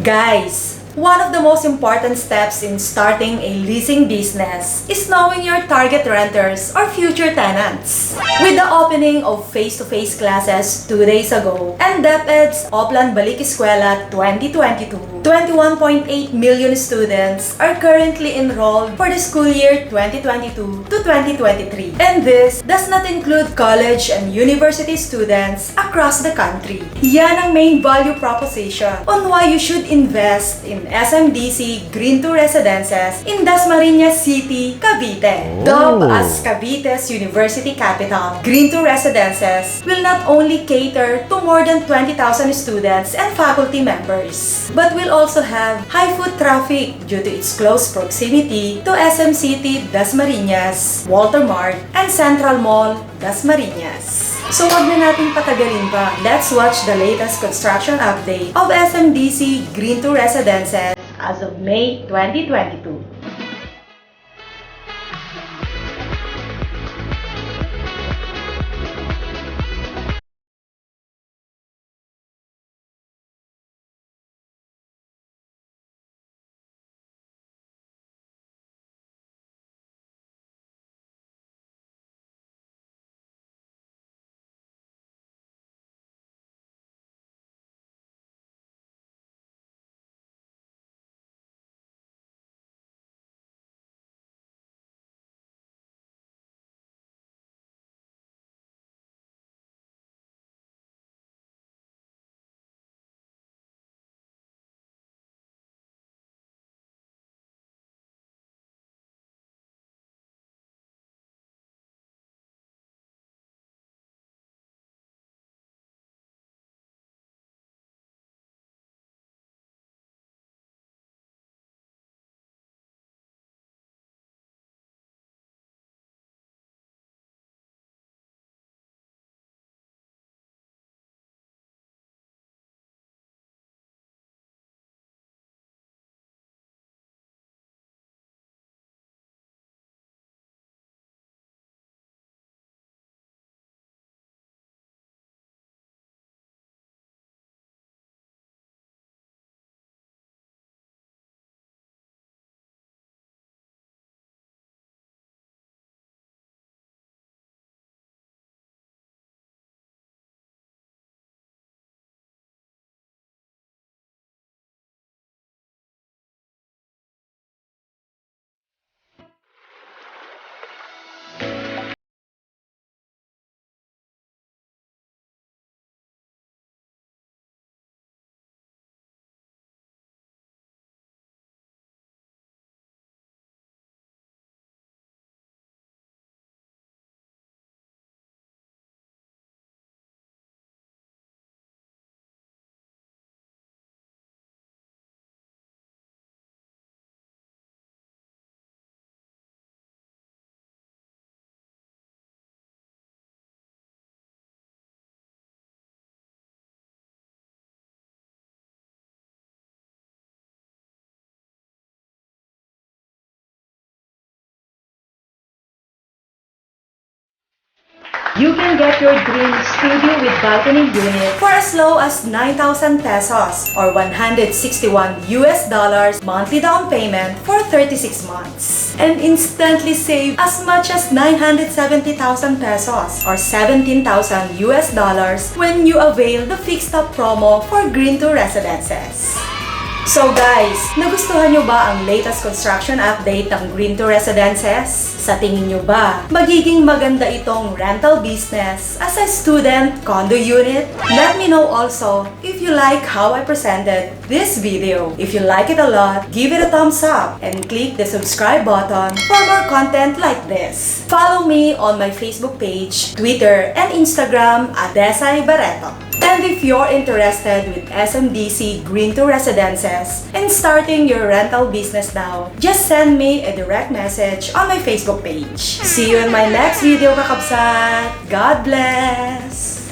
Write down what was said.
Guys, one of the most important steps in starting a leasing business is knowing your target renters or future tenants. With the opening of face-to-face classes 2 days ago and DepEd's Oplan Balik Eskwela 2022, 21.8 million students are currently enrolled for the school year 2022 to 2023. And this does not include college and university students across the country. Yan ang main value proposition on why you should invest in SMDC Green Residences in Dasmarinas City, Cavite. Dubbed as Cavite's University Capital, Green Residences will not only cater to more than 20,000 students and faculty members, but will also have high foot traffic due to its close proximity to SM City, Dasmarinas, Walter Mart, and Central Mall, Dasmarinas. So wag na nating patagalin pa. Let's watch the latest construction update of SMDC Green Residences as of May 2022. You can get your dream studio with balcony unit for as low as 9,000 pesos or $161 monthly down payment for 36 months. And instantly save as much as 970,000 pesos or $17,000 when you avail the fixed up promo for Green Residences. So guys, nagustuhan nyo ba ang latest construction update ng Green Residences? Sa tingin nyo ba, magiging maganda itong rental business as a student condo unit? Let me know also if you like how I presented this video. If you like it a lot, give it a thumbs up and click the subscribe button for more content like this. Follow me on my Facebook page, Twitter, and Instagram at Desay Barretto. And if you're interested with SMDC Green Residences and starting your rental business now, just send me a direct message on my Facebook page. See you in my next video, kakabsat! God bless!